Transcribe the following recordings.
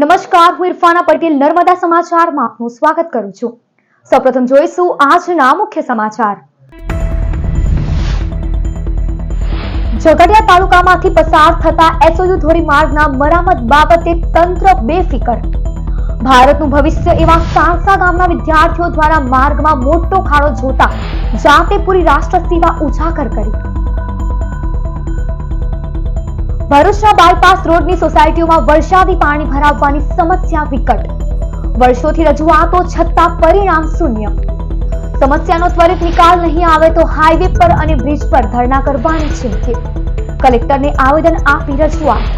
નમસ્કાર, હું ઇરફાના પટેલ નર્મદા સમાચારમાં આપનું સ્વાગત કરું છું। સૌપ્રથમ જોઈશું આજના મુખ્ય સમાચાર। ઝઘડિયા તાલુકામાંથી પસાર થતા એસઓયુ ધોરીમાર્ગના મરામત બાબતે તંત્ર બેફિકર। ભારતનું ભવિષ્ય એવા સાણસા ગામના વિદ્યાર્થીઓ દ્વારા માર્ગમાં મોટો ખાડો જોતા જાતે પૂરી રાષ્ટ્ર સેવા ઉજાગર કરી। ભરૂચના બાયપાસ રોડની સોસાયટીઓમાં વરસાદી પાણી ભરાવવાની સમસ્યા વિકટ। વર્ષોથી રજૂઆતો છતાં પરિણામ શૂન્ય। સમસ્યાનો ત્વરિત નિકાલ નહીં આવે તો હાઈવે પર અને બ્રિજ પર ધરણા કરવાની ચીમકી। કલેક્ટરને આવેદન આપી રજૂઆત।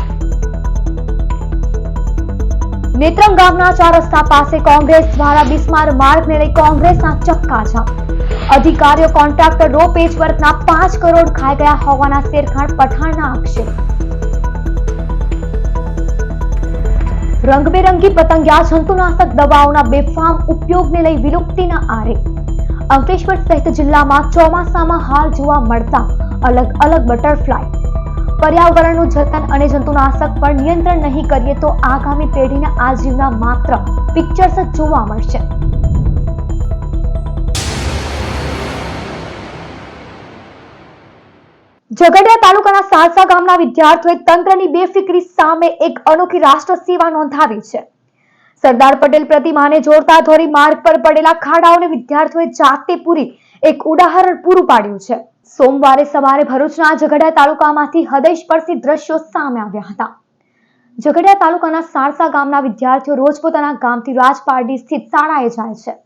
નેત્રંગ ગામના 4 રસ્તા પાસે કોંગ્રેસ દ્વારા બિસ્માર માર્ગને લઈ કોંગ્રેસના ચક્કાજામ। અધિકારીઓ કોન્ટ્રાક્ટર રો પેચ વર્કના 5 કરોડ ખાઈ ગયા હોવાના શેરખાન પઠાણના આક્ષેપ। રંગબેરંગી પતંગિયા જંતુનાશક દવાઓના બેફામ ઉપયોગને લઈ વિલુપ્તિના આરે। અંકલેશ્વર સહિત જિલ્લામાં ચોમાસામાં હાલ જોવા મળતા અલગ અલગ બટરફ્લાય। પર્યાવરણનું જતન અને જંતુનાશક પર નિયંત્રણ નહીં કરીએ તો આગામી પેઢીના આજીવના માત્ર પિક્ચર્સ જ જોવા મળશે। ઝઘડિયા તાલુકાના સાણસા ગામના વિદ્યાર્થીઓએ તંત્રની બેફિકરી સામે એક અનોખી રાષ્ટ્ર સેવા નોંધાવી છે। સરદાર પટેલ પ્રતિમાને જોડતા ધોરીમાર્ગ પર પડેલા ખાડાઓને વિદ્યાર્થીઓએ જાતે પૂરી એક ઉદાહરણ પૂરું પાડ્યું છે। સોમવારે સવારે ભરૂચના ઝઘડિયા તાલુકામાંથી હૃદયસ્પર્શી દ્રશ્યો સામે આવ્યા હતા। ઝઘડિયા તાલુકાના સાણસા ગામના વિદ્યાર્થીઓ રોજ પોતાના ગામથી રાજપારડી સ્થિત શાળાએ જાય છે,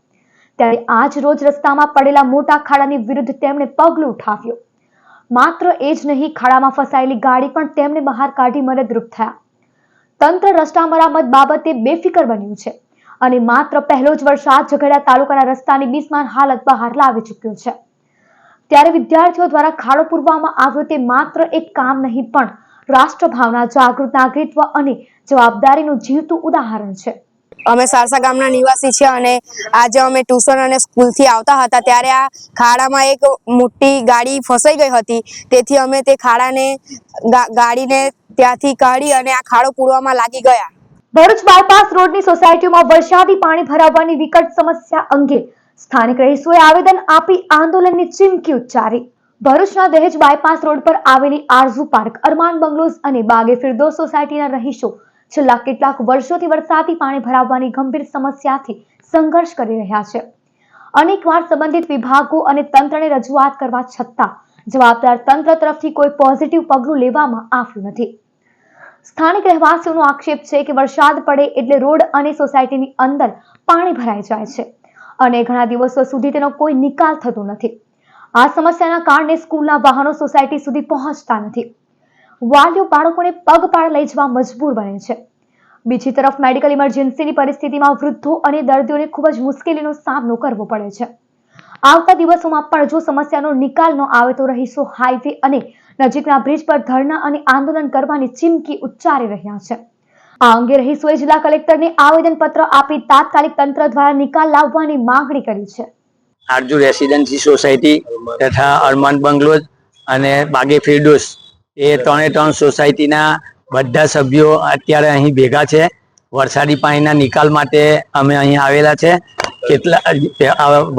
ત્યારે આજ રોજ રસ્તામાં પડેલા મોટા ખાડાની વિરુદ્ધ તેમણે પગલું ઉઠાવ્યું। માત્ર એ જ નહીં, ખાડામાં ફસાયેલી ગાડી પણ તેમને બહાર કાઢી મદદરૂપ થયા। તંત્ર રસ્તા મરામત બાબતે બેફિકર બન્યું છે અને માત્ર પહેલો જ વરસાદ ઝઘડિયા તાલુકાના રસ્તાની બિસ્માર હાલત બહાર લાવી ચૂક્યો છે, ત્યારે વિદ્યાર્થીઓ દ્વારા ખાડો પૂરવામાં આવ્યો તે માત્ર એક કામ નહીં પણ રાષ્ટ્રભાવના, જાગૃત નાગરિકત્વ અને જવાબદારીનું જીવતું ઉદાહરણ છે। અમે સારસા ગામના નિવાસી છે અને આજે અમે ટ્યુશન અને સ્કૂલથી આવતા હતા ત્યારે આ ખાડામાં એક મોટી ગાડી ફસાઈ ગઈ હતી, તેથી અમે તે ખાડાને ગાડીને ત્યાંથી કાઢી અને આ ખાડો પૂરવામાં લાગી ગયા। ભરૂચ બાયપાસ રોડની સોસાયટીમાં વરસાદી પાણી ભરાવવાની વિકટ સમસ્યા અંગે સ્થાનિક રહીશોએ આવેદન આપી આંદોલનની ચીમકી ઉચ્ચારી। ભરૂચના દહેજ બાયપાસ રોડ પર આવેલી આરઝુ પાર્ક, અરમાન બંગલોઝ અને બાગે ફિરદોસ સોસાયટીના રહીશો છેલ્લા કેટલાક વર્ષોથી વરસાદી પાણી ભરાવવાની ગંભીર સમસ્યાથી સંઘર્ષ કરી રહ્યા છે। અનેકવાર સંબંધિત વિભાગો અને તંત્રને રજૂઆત કરવા છતાં જવાબદાર તંત્ર તરફથી કોઈ પોઝિટિવ પગલું લેવામાં આવ્યું નથી। સ્થાનિક રહેવાસીઓનો આક્ષેપ છે કે વરસાદ પડે એટલે રોડ અને સોસાયટીની અંદર પાણી ભરાઈ જાય છે અને ઘણા દિવસો સુધી તેનો કોઈ નિકાલ થતો નથી। આ સમસ્યાના કારણે સ્કૂલના વાહનો સોસાયટી સુધી પહોંચતા નથી। વાલીઓ બાળકોને પગપાળા લઈ જવા મજબૂર બને છે। બીજી તરફ મેડિકલ ઇમરજન્સીની પરિસ્થિતિમાં વૃદ્ધો અને દર્દીઓને ખૂબ જ મુશ્કેલીનો સામનો કરવો પડે છે। આવતા દિવસોમાં પણ જો સમસ્યાનો નિકાલ ન આવે તો રહીશો હાઈવે અને નજીકના બ્રિજ પર ધરણા અને આંદોલન કરવાની ચીમકી ઉચ્ચારી રહ્યા છે। આ અંગે રહીશોએ જિલ્લા કલેક્ટરને આવેદનપત્ર આપી તાત્કાલિક તંત્ર દ્વારા નિકાલ લાવવાની માંગણી કરી છે। આરજુ રેસિડેન્સી સોસાયટી તથા અરમાન બંગલોઝ અને બાગે ફિરદોસ એ 3 સોસાયટીના બધા સભ્યો અત્યારે અહીં ભેગા છે। વરસાદી પાણીના નિકાલ માટે અમે અહીં આવેલા છે।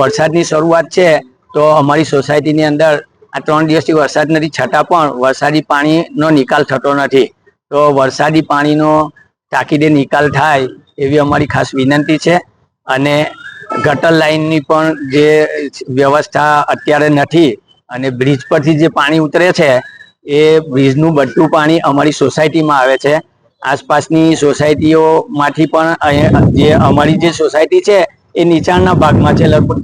વરસાદની શરૂઆત છે તો અમારી સોસાયટીની અંદર આ 3 દિવસથી વરસાદ નથી, છતાં પણ વરસાદી પાણીનો નિકાલ થતો નથી। તો વરસાદી પાણીનો તાકીદે નિકાલ થાય એવી અમારી ખાસ વિનંતી છે। અને ગટર લાઇનની પણ જે વ્યવસ્થા અત્યારે નથી અને બ્રિજ પરથી જે પાણી ઉતરે છે એ બ્રિજનું બધું પાણી અમારી સોસાયટીમાં આવે છે। આસપાસની સોસાયટીઓમાંથી પણ જે અમારી જે સોસાયટી છે એ નીચાણના ભાગમાં છે, લગભગ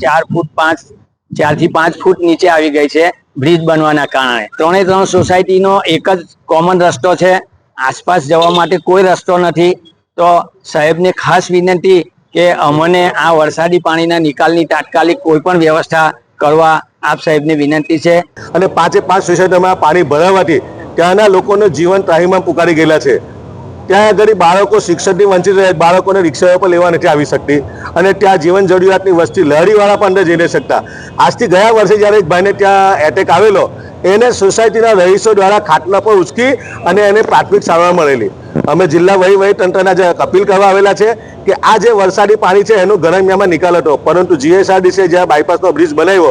4 થી 5 ફૂટ નીચે આવી ગઈ છે બ્રિજ બનવાના કારણે। 3 સોસાયટીનો એક જ કોમન રસ્તો છે, આસપાસ જવા માટે કોઈ રસ્તો નથી। તો સાહેબને ખાસ વિનંતી કે અમને આ વરસાદી પાણીના નિકાલની તાત્કાલિક કોઈ પણ વ્યવસ્થા કરવા આપ સાહેબને વિનંતી છે। અને 5 સોસાયટીમાં પાણી ભરાવાથી ત્યાંના લોકોનું જીવન ત્રાહીમામ પુકારી ગયેલા છે। ત્યાં આગળ બાળકો શિક્ષણથી વંચિત રહે, બાળકોને રિક્ષાઓ પર લેવા નથી આવી શકતી અને ત્યાં જીવન જરૂરિયાતની વસ્તી લહેરીવાળા પણ અંદર જઈ નથી શકતા। આજથી ગયા વર્ષે જ્યારે એક ભાઈને ત્યાં એટેક આવેલો, એને સોસાયટીના રહીશો દ્વારા ખાટલા પર ઉચકી અને એને પ્રાથમિક સારવાર મળેલી। અમે જિલ્લા વહીવટી તંત્રના જે અપીલ કરવા આવેલા છે કે આ જે વરસાદી પાણી છે એનો ગરમિયામાં નિકાલ હતો, પરંતુ જીએસઆરડીસીએ જ્યાં બાયપાસનો બ્રિજ બનાવ્યો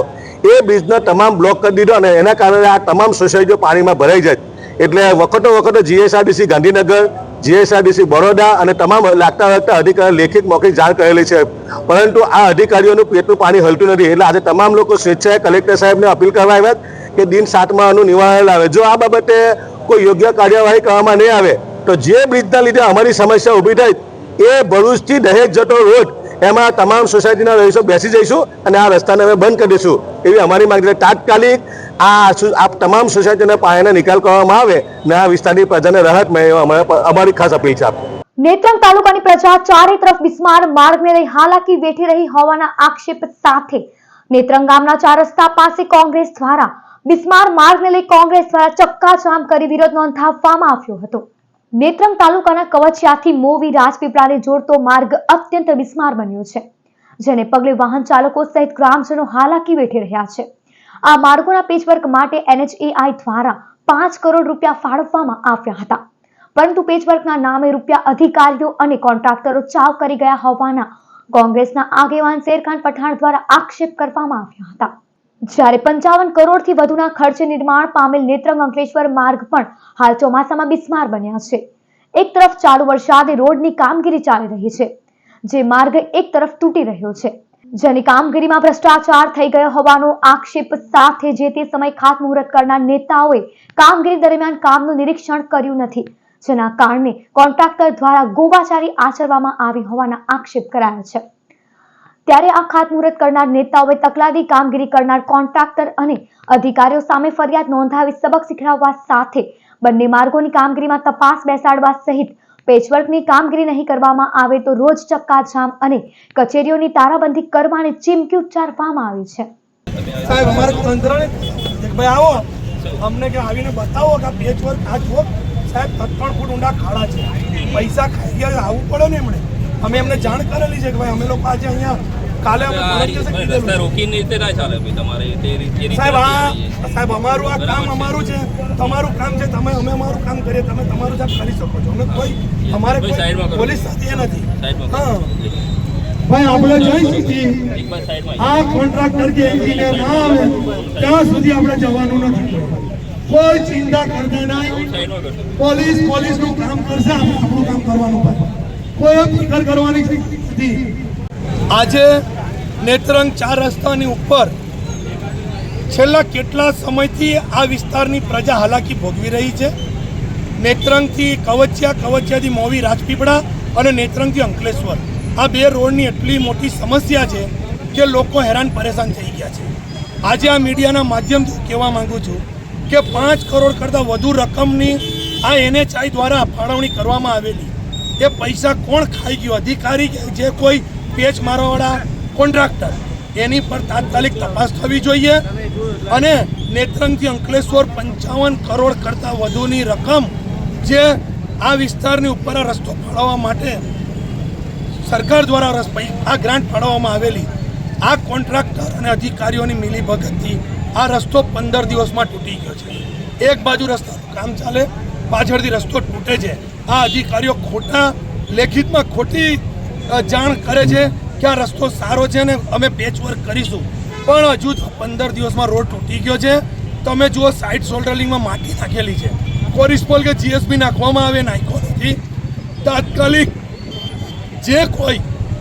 એ બ્રિજનો તમામ બ્લોક કરી દીધો અને એના કારણે આ તમામ સોસાયટીઓ પાણીમાં ભરાઈ જાય. એટલે વખતો જીએસઆરડીસી ગાંધીનગર, જીએસઆરડીસી બરોડા અને તમામ લાગતા અધિકારીઓ લેખિત મૌખિક જાણ કરેલી છે, પરંતુ આ અધિકારીઓનું પેટનું પાણી હલતું નથી. એટલે આજે તમામ લોકો સ્વેચ્છાએ કલેક્ટર સાહેબને અપીલ કરવા આવ્યા કે દિન 7માં આનું નિવારણ લાવે. જો આ બાબતે કોઈ યોગ્ય કાર્યવાહી કરવામાં નહીં આવે તો જે બ્રિજના લીધે અમારી સમસ્યા ઊભી થઈ એ ભરૂચથી દહેજ જતો રોડ, એમાં તમામ સોસાયટીના રહીશો બેસી જઈશું અને આ રસ્તાને અમે બંધ કરી દઈશું એવી અમારી માંગ છે. તાત્કાલિક આ તમામ સોસાયટીના પાણીનો નિકાલ કરવામાં આવે ને આ વિસ્તારની પ્રજાને રાહત મળે અમારી ખાસ અપીલ છે. નેત્રંગ તાલુકાની પ્રજા ચારે તરફ બિસ્માર માર્ગને લઈ હાલાકી વેઠી રહી હોવાના આક્ષેપ સાથે નેત્રંગ ગામના 4 રસ્તા પાસે કોંગ્રેસ દ્વારા બિસ્માર માર્ગને લઈ કોંગ્રેસ દ્વારા ચક્કાજામ કરી વિરોધ નોંધાવવામાં આવ્યો હતો. નેત્રંગ તાલુકાના કવચિયાથી મોવી રાજપીપળાને જોડતો માર્ગ અત્યંત બિસ્માર બન્યો છે, જેને પગલે વાહન ચાલકો સહિત ગ્રામજનો હાલાકી વેઠી રહ્યા છે. આ માર્ગોના પેચવર્ક માટે NHAI દ્વારા 5 કરોડ રૂપિયા ફાળવવામાં આવ્યા હતા, પરંતુ પેચવર્કના નામે રૂપિયા અધિકારીઓ અને કોન્ટ્રાક્ટરો ચાવ કરી ગયા હોવાના કોંગ્રેસના આગેવાન શેરખાન પઠાણ દ્વારા આક્ષેપ કરવામાં આવ્યા હતા. જ્યારે 55 કરોડથી વધુના ખર્ચે નિર્માણ પામેલ નેત્રંગ અંકલેશ્વર માર્ગ પણ હાલ ચોમાસામાં બિસ્માર બન્યા છે. એક તરફ ચાલુ વરસાદે રોડની કામગીરી ચાલી રહી છે, જે માર્ગ એક તરફ તૂટી રહ્યો છે, જેની કામગીરીમાં ભ્રષ્ટાચાર થઈ ગયો હોવાનો આક્ષેપ સાથે જે તે સમય ખાતમુહૂર્ત કરનાર નેતાઓએ કામગીરી દરમિયાન કામનું નિરીક્ષણ કર્યું નથી, જેના કારણે કોન્ટ્રાક્ટર દ્વારા ગોવાચારી આચરવામાં આવી હોવાના આક્ષેપ કરાયા છે. ત્યારે આ ખાતમુહૂર્ત કરનાર નેતાઓએ તકલાદી કામગીરી કરનાર કોન્ટ્રાક્ટર અને અધિકારીઓ સામે ફરિયાદ નોંધાવી સબક શીખવાડવા સાથે બંને માર્ગોની કામગીરીમાં તપાસ બેસાડવા સહિત પેચવર્કની કામગીરી નહીં કરવામાં આવે તો રોજ ચક્કાજામ અને કચેરીઓની તારાબંધી કરવાની ચીમકી ઉચ્ચારવામાં આવી છે. સાહેબ અમારે તંત્રને ભાઈ આવો અમને કે આવીને બતાવો કે આ પેચવર્ક આ જો સાહેબ 3 ફૂટ ઊંડા ખાડા છે, પૈસા ખાઈ ગયા, આવવું પડે ને એમણે. અમે એમને જાણ કરેલી છે કે ભાઈ અમે લોકો આજે અહીંયા કાલે સાહેબ અમારું આ કામ અમારું છે, તમારું કામ છે, તમે અમે અમારું કામ કરીએ, તમે તમારું કામ કરી શકો છો. અમે કોઈ અમારે પોલીસ સાથે નથી. હા ભાઈ આપણે જઈ સુધી આ કોન્ટ્રાક્ટર કે એન્જિનિયર ના આવે ત્યાં સુધી આપણે જવાનું નથી. કોઈ ચિંતા કરતા નહીં, પોલીસનું કામ કરશે, આપણે આપણું કામ કરવાનું. કોઈ ફિકર કરવાની નથી. આજે નેત્રંગ 4 રસ્તાની ઉપર છેલ્લા કેટલા સમયથી આ વિસ્તારની પ્રજા હાલાકી ભોગવી રહી છે. નેત્રંગથી કવચિયા, કવચિયાથી મોવી રાજપીપળા અને નેત્રંગથી અંકલેશ્વર આ 2 રોડની એટલી મોટી સમસ્યા છે કે લોકો હેરાન પરેશાન થઈ ગયા છે. આજે આ મીડિયાના માધ્યમથી કહેવા માંગુ છું કે 5 કરોડ કરતાં વધુ રકમની આ NHAI દ્વારા ફાળવણી કરવામાં આવેલી. એ પૈસા કોણ ખાઈ ગયું? અધિકારી કે જે કોઈ પેચ મારવાવાળા કોન્ટ્રાક્ટર, એની પર તાત્કાલિક તપાસ થવી જોઈએ. અને નેત્રંગથી અંકલેશ્વર 55 કરોડ કરતાં વધુની રકમ જે આ વિસ્તારની ઉપર આ રસ્તો ફાળવવા માટે સરકાર દ્વારા આ ગ્રાન્ટ ફાળવવામાં આવેલી, આ કોન્ટ્રાક્ટર અને અધિકારીઓની મિલીભગતથી આ રસ્તો 15 દિવસમાં તૂટી ગયો છે. એક બાજુ રસ્તાનું કામ ચાલે, પાછળથી રસ્તો તૂટે છે. આ અધિકારીઓ ખોટા લેખિતમાં ખોટી જાણ કરે છે કે આ રસ્તો સારો છે ને અમે પેચવર્ક કરીશું, પણ હજુ 15 દિવસમાં રોડ તૂટી ગયો છે. તમે જુઓ સાઇડ શોલ્ડરિંગમાં માટી નાખેલી છે, કોરિસ્પોલ કે GSB નાખવામાં આવે, નાખ્યો નથી. તાત્કાલિક જે કોઈ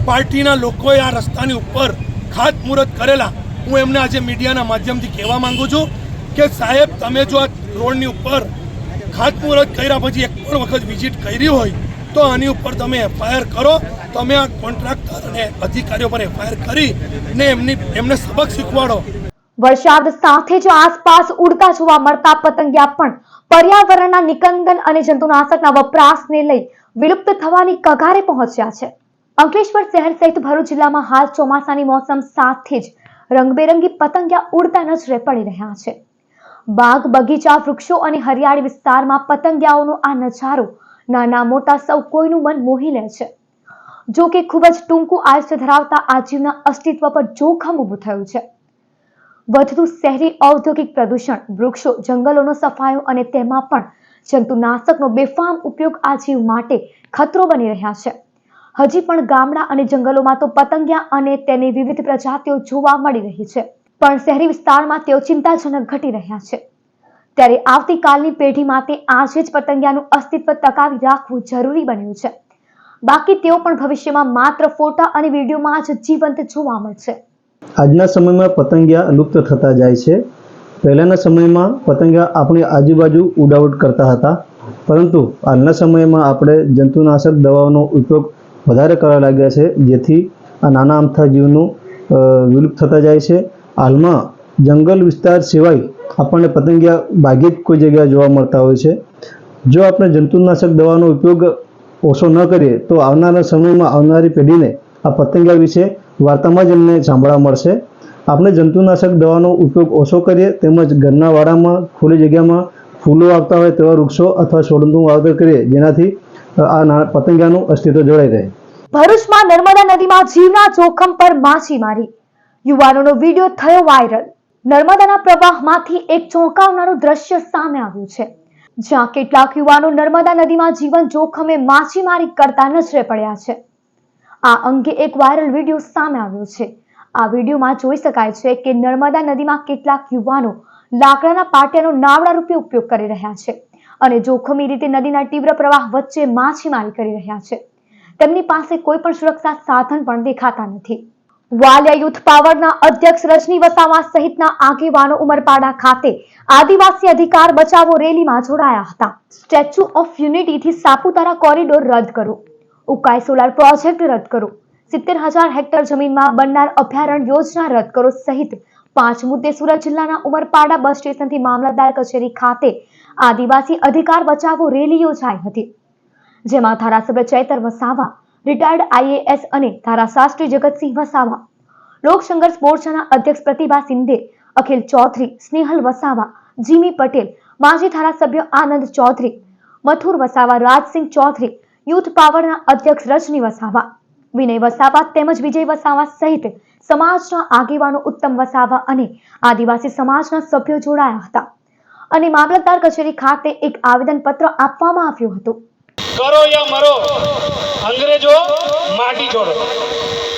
પાર્ટીના લોકોએ આ રસ્તાની ઉપર ખાતમુહૂર્ત કરેલા, હું એમને આજે મીડિયાના માધ્યમથી કહેવા માંગુ છું કે સાહેબ તમે જો આ રોડની ઉપર ખાતમુહૂર્ત કર્યા પછી એક પણ વખત વિઝિટ કરી હોય તો આની ઉપર તમે FIR કરો. તમે આ કોન્ટ્રાક્ટર અને અધિકારીઓ પર FIR કરી ને એમને સબક શીખવાડો. વરસાદ સાથે જ આસપાસ ઉડતા જોવા મળતા પતંગિયા પણ પર્યાવરણના નિકંદન અને જંતુનાશકના વપરાશને લઈ વિલુપ્ત થવાની કગારે પહોંચ્યા છે. અંકલેશ્વર શહેર સહિત ભરૂચ જિલ્લામાં હાલ ચોમાસાની મોસમ સાથે જ રંગબેરંગી પતંગિયા ઉડતા નજરે પડી રહ્યા છે. બાગ, બગીચા, વૃક્ષો અને હરિયાળી વિસ્તારમાં પતંગિયાઓનો આ નજારો નાના મોટા સૌ કોઈનું મન મોહી લે છે. જો કે ખૂબ જ ટૂંકું આયુષ્ય ધરાવતા આ જીવના અસ્તિત્વ પર જોખમ ઊભું થયું છે. વધતું શહેરી ઔદ્યોગિક પ્રદૂષણ, વૃક્ષો, જંગલોનો સફાયો અને તેમાં પણ જંતુનાશકનો બેફામ ઉપયોગ આ જીવ માટે ખતરો બની રહ્યા છે. હજી પણ ગામડા અને જંગલોમાં તો પતંગિયા અને તેની વિવિધ પ્રજાતિઓ જોવા મળી રહી છે, પણ શહેરી વિસ્તારમાં તેઓ ચિંતાજનક ઘટી રહ્યા છે. ત્યારે આવતીકાલની પેઢી માટે આજે જ પતંગિયાનું અસ્તિત્વ ટકાવી રાખવું જરૂરી બન્યું છે. બાકી તેઓ પણ ભવિષ્યમાં માત્ર ફોટા અને વિડીયોમાં જ જીવંત જોવા મળશે. આજના સમયમાં પતંગિયા લુપ્ત થતા જાય છે. પહેલાંના સમયમાં પતંગિયા આપણી આજુબાજુ ઉડાવટ કરતા હતા, પરંતુ હાલના સમયમાં આપણે જંતુનાશક દવાઓનો ઉપયોગ વધારે કરવા લાગ્યા છે, જેથી આ નાના અમથા જીવનું વિલુપ્ત થતા જાય છે. હાલમાં જંગલ વિસ્તાર સિવાય આપણને પતંગિયા ભાગ્યે જ કોઈ જગ્યાએ જોવા મળતા હોય છે. જો આપણે જંતુનાશક દવાનો ઉપયોગ ઓછો ન કરીએ તો આવનારા સમયમાં આવનારી પેઢીને આ પતંગિયા વિશે વાર્તામાં જ એમને સાંભળવા મળશે. આપણે જંતુનાશક દવાનો ઉપયોગ ઓછો કરીએ, તેમજ ઘરના વાડામાં ખુલ્લી જગ્યામાં ફૂલો આવતા હોય તેવા વૃક્ષો અથવા છોડનું વાવેતર કરીએ, જેનાથી આ પતંગિયાનું અસ્તિત્વ જળવાઈ રહે. ભરૂચમાં નર્મદા નદીમાં જીવના જોખમ પર માછીમારી, યુવાનોનો વિડીયો થયો વાયરલ. નર્મદાના પ્રવાહમાંથી એક ચોંકાવનારું દ્રશ્ય સામે આવ્યું છે, જ્યાં કેટલાક યુવાનો નર્મદા નદીમાં જીવન જોખમે માછીમારી કરતા નજરે પડ્યા છે. આ અંગે એક વાયરલ વિડીયો સામે આવ્યો છે. આ વિડીયોમાં જોઈ શકાય છે કે નર્મદા નદીમાં કેટલાક યુવાનો લાકડાના પાટિયાનો નાવડા રૂપે ઉપયોગ કરી રહ્યા છે અને જોખમી રીતે નદીના તીવ્ર પ્રવાહ વચ્ચે માછીમારી કરી રહ્યા છે. તેમની પાસે કોઈ પણ સુરક્ષા સાધન પણ દેખાતા નથી. વાલિયા યુથ પાવરના અધ્યક્ષ રજની વસાવા સહિતના આગેવાનો ઉમરપાડા ખાતે આદિવાસી અધિકાર બચાવો રેલીમાં જોડાયા હતા. સ્ટેચ્યુ ઓફ યુનિટીથી સાપુતારા કોરિડોર રદ કરો, ઉકાઈ સોલાર પ્રોજેક્ટ રદ કરો, 70,000 હેક્ટર જમીનમાં બનનાર અભયારણ્ય યોજના રદ કરો સહિત 5 મુદ્દે સુરત જિલ્લાના ઉમરપાડા બસ સ્ટેશનથી મામલતદાર કચેરી ખાતે આદિવાસી અધિકાર બચાવો રેલી યોજાઈ હતી, જેમાં ધારાસભ્ય ચૈતર વસાવા, રિટાયર્ડ IAS અને ધારાશાસ્ત્રી જગતસિંહ વસાવા, લોક સંઘર્ષ મોરચાના અધ્યક્ષ પ્રતિભા સિંધે, અખિલ ચૌધરી, સ્નેહલ વસાવા, જીમી પટેલ, માજી ધારાસભ્ય આનંદ ચૌધરી, મથુર વસાવા, રાજસિંહ ચૌધરી, યુથ પાવરના અધ્યક્ષ રજની વસાવા, વિનય વસાવા તેમજ વિજય વસાવા સહિત સમાજના આગેવાનો ઉત્તમ વસાવા અને આદિવાસી સમાજના સભ્યો જોડાયા હતા અને મામલતદાર કચેરી ખાતે એક આવેદનપત્ર આપવામાં આવ્યું હતું. કરો યા મરો, અંગ્રેજો માટી છોડો.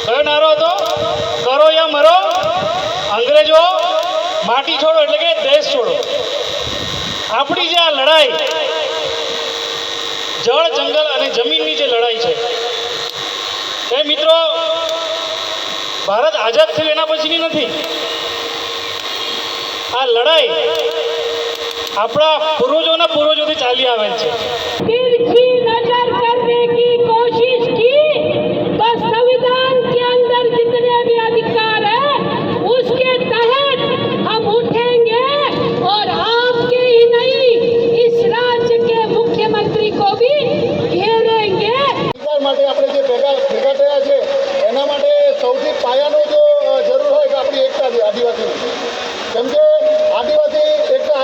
કયો નારો હતો? કરો યા મરો, અંગ્રેજો માટી છોડો, એટલે કે દેશ છોડો. આપણી જે આ લડાઈ જળ, જંગલ અને જમીનની જે લડાઈ છે, એ મિત્રો ભારત આઝાદ થયું એના પછીની નથી. આ લડાઈ આપણા પૂર્વજોના પૂર્વજોથી ચાલી આવેલ છે. तिरछी नजर करने की कोशिश की तो संविधान के अंदर जितने भी अधिकार है उसके तहत हम उठेंगे और आपके ही नहीं इस राज्य के मुख्यमंत्री को भी घेरेंगे. માટે આપણે જે ભેગા થયા છે એના માટે સૌથી પાયાનો જો જરૂર હોય કે આપણી એકતા આદિવાસીની. કેમ કે આદિવાસી એકતા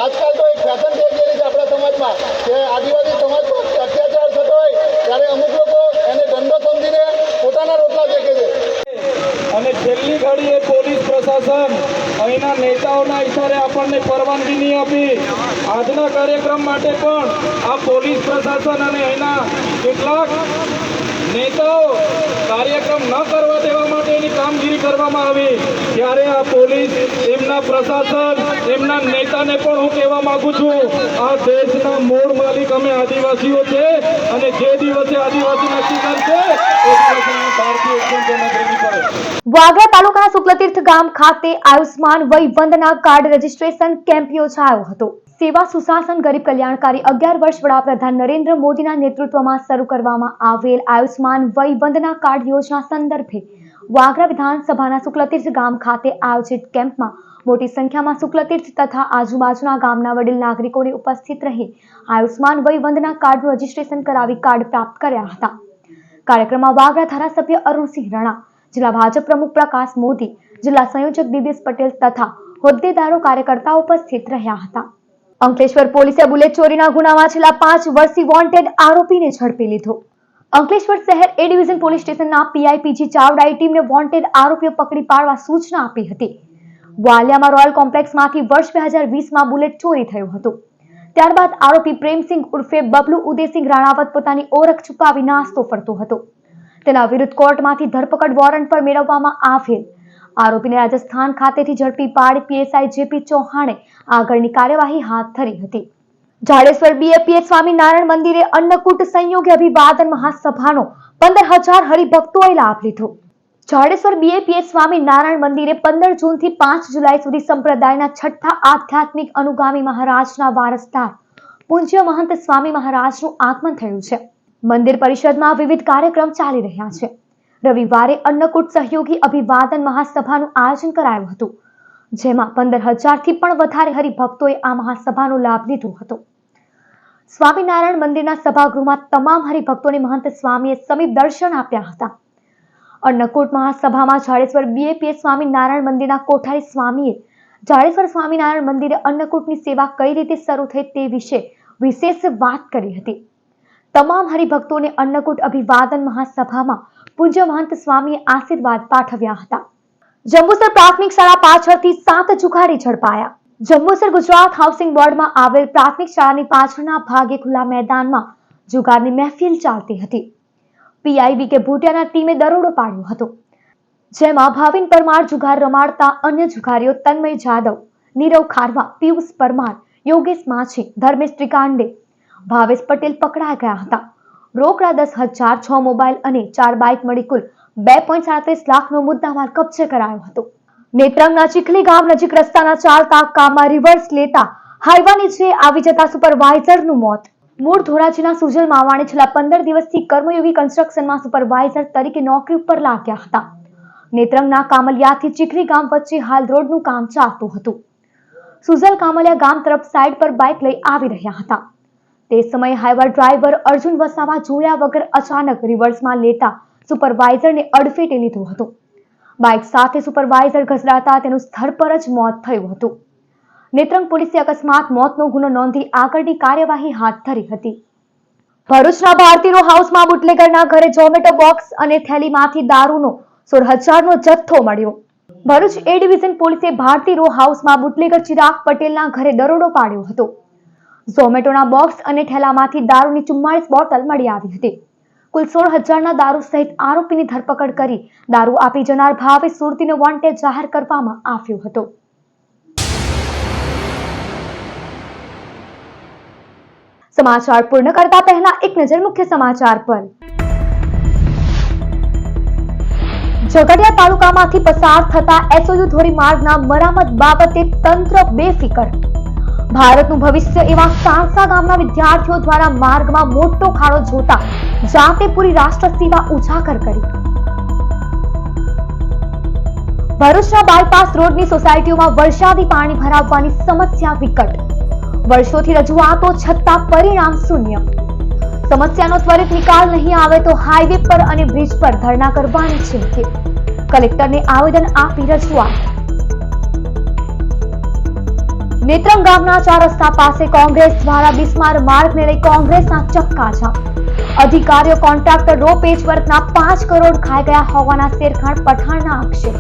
આજકાલ તો એક ફેશન થઈ ગયેલી છે આપણા સમાજમાં કે આદિવાસી સમાજ પર અત્યાચાર થતો હોય ત્યારે અમુક લોકો એને દંડો સમજીને પોતાના રોટલા ફેંકે છે. અને છેલ્લી ઘડીએ પોલીસ પ્રશાસન અહીંના નેતાઓના ઈશારે આપણને પરવાનગી નહીં આપી. આજના કાર્યક્રમ માટે પણ આ પોલીસ પ્રશાસન અને અહીંના કેટલાક નેતાઓ કાર્યક્રમ ન કરવા દેવા માટેની કામગીરી કરવામાં આવી. ત્યારે આ પોલીસ, એમના પ્રશાસન, એમના નેતાને પણ હું કહેવા માંગુ છું, આ દેશના મૂળ માલિક અમે આદિવાસીઓ છે અને જે દિવસે આદિવાસી નક્કી કરશે એ દિવસે ભારતીય ઉત્પન્ન કરવી પડે. વાગરા તાલુકાના શુક્લતીર્થ ગામ ખાતે આયુષ્માન વય વંદના કાર્ડ રજીસ્ટ્રેશન કેમ્પ યોજાયો હતો. સેવા સુશાસન ગરીબ કલ્યાણકારી 11 વર્ષ વડાપ્રધાન નરેન્દ્ર મોદીના નેતૃત્વમાં શરૂ કરવામાં આવેલ આયુષ્માન વય વંદના કાર્ડ યોજના સંદર્ભે વાગરા વિધાનસભાના શુક્લતીર્થ ગામ ખાતે આયોજિત કેમ્પમાં મોટી સંખ્યામાં શુક્લતીર્થ તથા આજુબાજુના ગામના વડીલ નાગરિકોને ઉપસ્થિત રહી આયુષ્માન વય વંદના કાર્ડનું રજીસ્ટ્રેશન કરાવી કાર્ડ પ્રાપ્ત કર્યા હતા. કાર્યક્રમમાં વાગરા ધારાસભ્ય અરુણસિંહ રાણા, જિલ્લા ભાજપ પ્રમુખ પ્રકાશ મોદી, જિલ્લા સંયોજક દિવ્યેશ પટેલ તથા હોદ્દેદારો, કાર્યકર્તાઓ ઉપસ્થિત રહ્યા હતા. અંકલેશ્વર પોલીસે બુલેટ ચોરીના ગુનામાં છેલ્લા 5 વર્ષથી વોન્ટેડ આરોપીને ઝડપી લીધો. અંકલેશ્વર શહેર એ ડિવિઝન પોલીસ સ્ટેશનના PI PG ચાવડાએ ટીમને વોન્ટેડ આરોપીઓ પકડી પાડવા સૂચના આપી હતી. વાલિયામાં રોયલ કોમ્પ્લેક્સમાંથી વર્ષ 2020માં બુલેટ ચોરી થયું હતું. ત્યારબાદ આરોપી પ્રેમસિંહ ઉર્ફે બબલુ ઉદયસિંહ રાણાવત પોતાની ઓળખ છુપાવી નાસ્તો ફરતો હતો. તેના વિરુદ્ધ કોર્ટમાંથી ધરપકડ વોરંટ પર મેળવવામાં આવેલ. આરોપીને રાજસ્થાન ખાતેથી ઝડપી પાડી પીએસઆઈ જેપી ચૌહાણે આગળની કાર્યવાહી હાથ ધરી હતી. જાડેશ્વર બીએપીએસ સ્વામિનારાયણ મંદિરે અન્નકૂટ સંયોગે અભિવાદન મહાસભાનો 15,000 હરિભક્તોએ લાભ લીધો. જાડેશ્વર બીએપીએસ સ્વામિનારાયણ મંદિરે 15 જૂનથી 5 જુલાઈ સુધી સંપ્રદાયના છઠ્ઠા આધ્યાત્મિક અનુગામી મહારાજના વારસદાર પૂજ્ય મહંત સ્વામી મહારાજનું આગમન થયું છે. મંદિર પરિષદમાં વિવિધ કાર્યક્રમ ચાલી રહ્યા છે. રવિવારે અન્નકૂટ સહયોગી અભિવાદન મહાસભાનું આયોજન કરાયું હતું, જેમાં 15,000 થી પણ વધારે હરિભક્તોએ આ મહાસભાનો લાભ લીધો હતો. સ્વામિનારાયણ મંદિરના સભાગૃહમાં તમામ હરિભક્તોને મહંત સ્વામીએ સમીપ દર્શન આપ્યા હતા. અન્નકૂટ મહાસભામાં જાડેશ્વર બીએપીએસ સ્વામિનારાયણ મંદિરના કોઠારી સ્વામીએ જાડેશ્વર સ્વામિનારાયણ મંદિરે અન્નકૂટની સેવા કઈ રીતે શરૂ થઈ તે વિશે વિશેષ વાત કરી હતી. તમામ હરિભક્તોને અન્નકૂટ અભિવાદન મહાસભામાં પૂજ્ય મહંત સ્વામીએ આશીર્વાદ પાઠવ્યા હતા. જંબુસર પ્રાથમિક શાળા પાછળથી 7 જુગારી ઝડપાયા. જંબુસર ગુજરાત હાઉસિંગ બોર્ડમાં આવેલ પ્રાથમિક શાળાની પાછળના ભાગે ખુલ્લા મેદાનમાં જુગારની મહેફિલ ચાલતી હતી. પીઆઈ કે ભૂટિયાના ટીમે દરોડો પાડ્યો હતો, જેમાં ભાવિન પરમાર જુગાર રમાડતા અન્ય જુગારીઓ તન્મય જાદવ, નીરવ ખારવા, પિયુષ પરમાર, યોગેશ માછી, ધર્મેશ ત્રિકાંડે, ભાવેશ પટેલ પકડાઈ ગયા હતા. રોકડા 10,000, 6 મોબાઈલ અને 4 બાઇક મળી કુલ 2.37 લાખનો મુદ્દામાલ કબજે કરાયો હતો. નેત્રંગના ચીખલી ગામ નજીક રસ્તાના ચાલતા કામમાં રિવર્સ લેતા હાઈવા નીચે આવી જતા સુપરવાઇઝરનું મોત. મૂળ ધોરાજીના સુજલ માવાણી છેલ્લા 15 દિવસથી કર્મયોગી કન્સ્ટ્રક્શનમાં સુપરવાઇઝર તરીકે નોકરી ઉપર લાગ્યા હતા. નેત્રંગના કામલિયાથી ચીખલી ગામ વચ્ચે હાલ રોડનું કામ ચાલતું હતું. સુજલ કામલિયા ગામ તરફ સાઈડ પર બાઇક લઈ આવી રહ્યા હતા. તે સમયે હાઈવા ડ્રાઈવર અર્જુન વસાવા જોયા વગર અચાનક રિવર્સમાં લેતા સુપરવાઇઝરને અડફેટે લીધો હતો. બાઇક સાથે સુપરવાઇઝર ઘસડાતા તેનું સ્થળ પર જ મોત થયું હતું. નેત્રંગ પોલીસે અકસ્માત મોતનો ગુનો નોંધી આગળની કાર્યવાહી હાથ ધરી હતી. ભરૂચના ભારતી રો હાઉસમાં બુટલેગરના ઘરે ઝોમેટો બોક્સ અને થેલીમાંથી દારૂનો 16,000નો જથ્થો મળ્યો. ભરૂચ એ ડિવિઝન પોલીસે ભારતી રો હાઉસમાં બુટલેગર ચિરાગ પટેલના ઘરે દરોડો પાડ્યો હતો. ઝોમેટોના બોક્સ અને થેલામાંથી દારૂની 44 બોટલ મળી આવી હતી. કુલ 16,000ના દારૂ સહિત આરોપીની ધરપકડ કરી દારૂ આપી જનાર ભાવેશ સુરતીનો વોન્ટેડ જાહેર કરવામાં આવ્યો હતો. સમાચાર પૂર્ણ કરતા પહેલા એક નજર મુખ્ય સમાચાર પર. ઝઘડિયા તાલુકામાંથી પસાર થતા એસઓયુ ધોરીમાર્ગના મરામત બાબતે તંત્ર બેફિકર. ભારતનું ભવિષ્ય એવા સાંસા ગામના વિદ્યાર્થીઓ દ્વારા માર્ગમાં મોટો ખાડો જોતા જાતે પૂરી રાષ્ટ્ર સેવા ઉજાગર કરી. ભરૂચના બાયપાસ રોડની સોસાયટીઓમાં વરસાદી પાણી ભરાવવાની સમસ્યા વિકટ. વર્ષોથી રજૂઆતો છતાં પરિણામ શૂન્ય. સમસ્યાનો ત્વરિત નિકાલ નહીં આવે તો હાઈવે પર અને બ્રિજ પર ધરણા કરવાની ચીમકી. કલેક્ટરને આવેદન આપી રજૂઆત. નેત્રંગ ગામના 4 રસ્તા પાસે કોંગ્રેસ દ્વારા બિસ્માર માર્ગને લઈ કોંગ્રેસના ચક્કાજામ. અધિકારીઓ કોન્ટ્રાક્ટર રો પેચવર્કના 5 કરોડ ખાઈ ગયા હોવાના શેરખાન પઠાણના આક્ષેપ.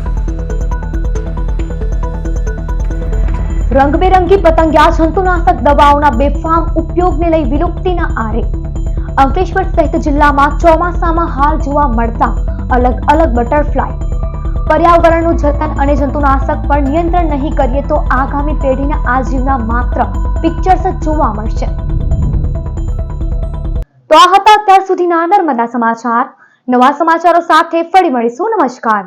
રંગબેરંગી પતંગિયા જંતુનાશક દવાઓના બેફામ ઉપયોગને લઈ વિલુપ્તિના આરે. અંકલેશ્વર સહિત જિલ્લામાં ચોમાસામાં હાલ જોવા મળતા અલગ અલગ બટરફ્લાય. પર્યાવરણનું જતન અને જંતુનાશક પર નિયંત્રણ નહીં કરીએ તો આગામી પેઢીના આજીવના માત્ર પિક્ચર્સ જ જોવા મળશે. તો આ હતા અત્યાર સુધીના નર્મદા સમાચાર. નવા સમાચારો સાથે ફરી મળીશું. નમસ્કાર.